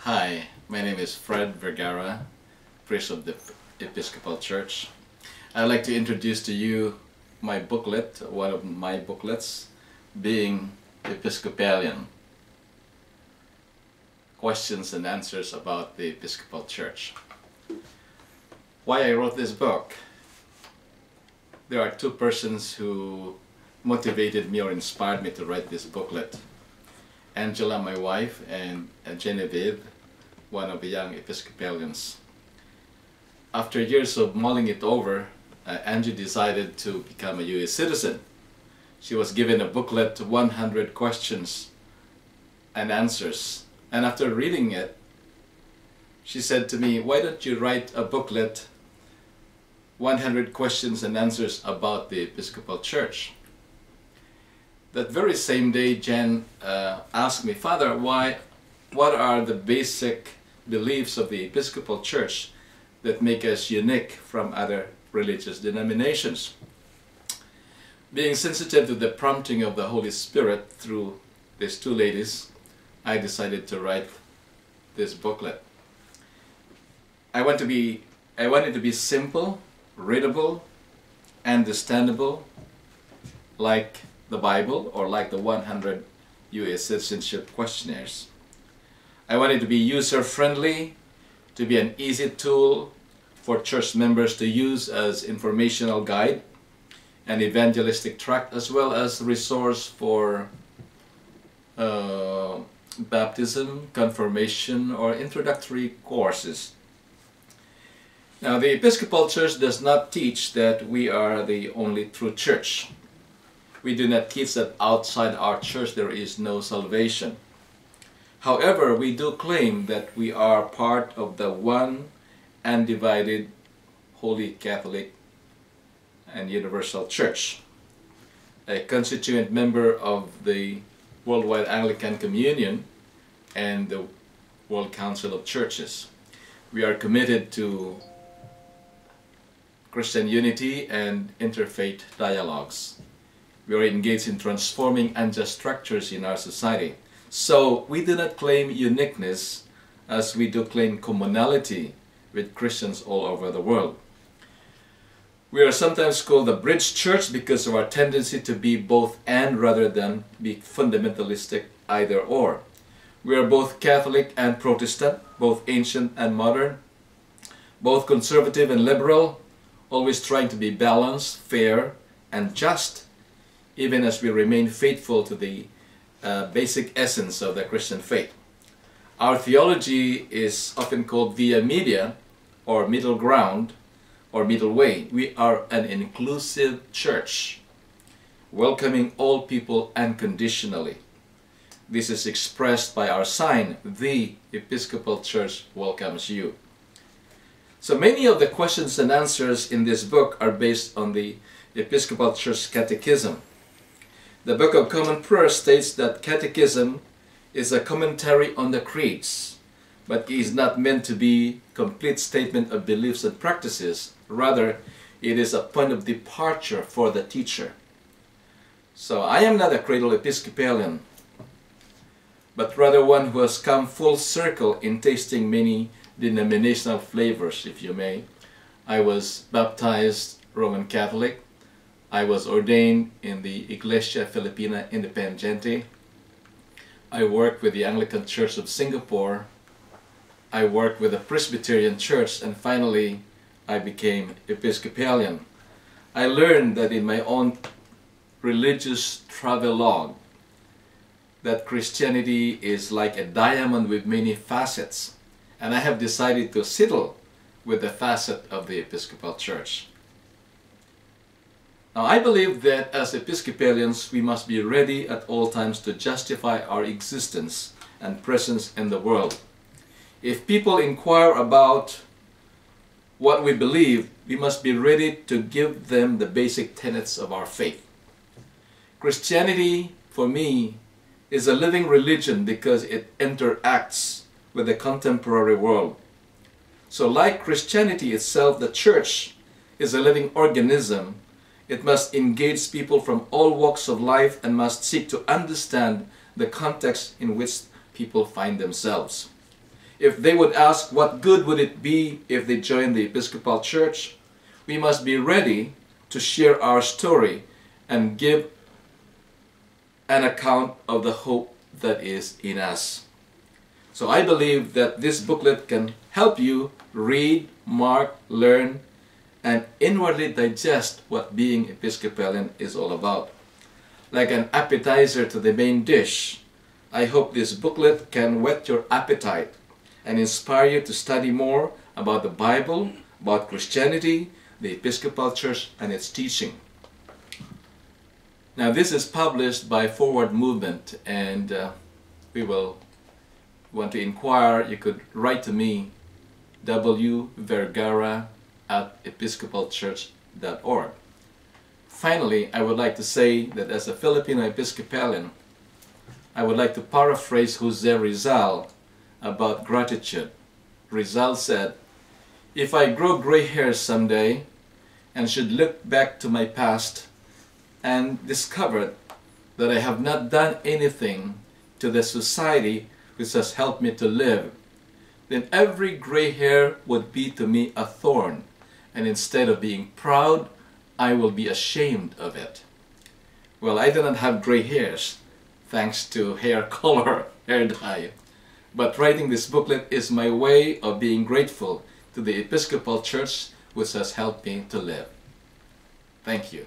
Hi, my name is Fred Vergara, priest of the Episcopal Church. I'd like to introduce to you my booklet, one of my booklets, being Episcopalian. Questions and answers about the Episcopal Church. Why I wrote this book? There are two persons who motivated me or inspired me to write this booklet. Angela, my wife, and Genevieve, one of the young Episcopalians. After years of mulling it over, Angie decided to become a U.S. citizen. She was given a booklet, 100 questions and answers. And after reading it, she said to me, "Why don't you write a booklet, 100 questions and answers about the Episcopal Church?" That very same day, Jen asked me, "Father, what are the basic beliefs of the Episcopal Church that make us unique from other religious denominations?" Being sensitive to the prompting of the Holy Spirit through these two ladies, I decided to write this booklet. I wanted it to be simple, readable, understandable, like the Bible or like the 100 U.S. citizenship questionnaires. I want it to be user-friendly, to be an easy tool for church members to use as informational guide, an evangelistic tract, as well as a resource for baptism, confirmation, or introductory courses. Now, the Episcopal Church does not teach that we are the only true church. We do not teach that outside our church there is no salvation. However, we do claim that we are part of the one undivided, Holy Catholic and Universal Church, a constituent member of the Worldwide Anglican Communion and the World Council of Churches. We are committed to Christian unity and interfaith dialogues. We are engaged in transforming unjust structures in our society. So we do not claim uniqueness as we do claim commonality with Christians all over the world. We are sometimes called the bridge church because of our tendency to be both and rather than be fundamentalistic either or. We are both Catholic and Protestant, both ancient and modern, both conservative and liberal, always trying to be balanced, fair, and just, even as we remain faithful to the basic essence of the Christian faith. Our theology is often called via media, or middle ground, or middle way. We are an inclusive church, welcoming all people unconditionally. This is expressed by our sign, "The Episcopal Church welcomes you." So many of the questions and answers in this book are based on the Episcopal Church Catechism. The Book of Common Prayer states that catechism is a commentary on the creeds, but it is not meant to be a complete statement of beliefs and practices. Rather, it is a point of departure for the teacher. So I am not a cradle Episcopalian, but rather one who has come full circle in tasting many denominational flavors, if you may. I was baptized Roman Catholic. I was ordained in the Iglesia Filipina Independiente. I worked with the Anglican Church of Singapore. I worked with the Presbyterian Church, and finally I became Episcopalian. I learned that in my own religious travelogue that Christianity is like a diamond with many facets, and I have decided to settle with the facet of the Episcopal Church. Now, I believe that as Episcopalians, we must be ready at all times to justify our existence and presence in the world. If people inquire about what we believe, we must be ready to give them the basic tenets of our faith. Christianity, for me, is a living religion because it interacts with the contemporary world. So like Christianity itself, the Church is a living organism. It must engage people from all walks of life and must seek to understand the context in which people find themselves. if they would ask what good would it be if they joined the Episcopal Church, we must be ready to share our story and give an account of the hope that is in us. So I believe that this booklet can help you read, mark, learn, and inwardly digest what being Episcopalian is all about. Like an appetizer to the main dish, I hope this booklet can whet your appetite and inspire you to study more about the Bible, about Christianity, the Episcopal Church, and its teaching. Now this is published by Forward Movement, and we will want to inquire, you could write to me, wvergara@episcopalchurch.org. Finally, I would like to say that as a Filipino Episcopalian, I would like to paraphrase Jose Rizal about gratitude. Rizal said, "If I grow gray hairs someday and should look back to my past and discovered that I have not done anything to the society which has helped me to live, then every gray hair would be to me a thorn, and instead of being proud, I will be ashamed of it." Well, I do not have gray hairs, thanks to hair color, hair dye. But writing this booklet is my way of being grateful to the Episcopal Church which has helped me to live. Thank you.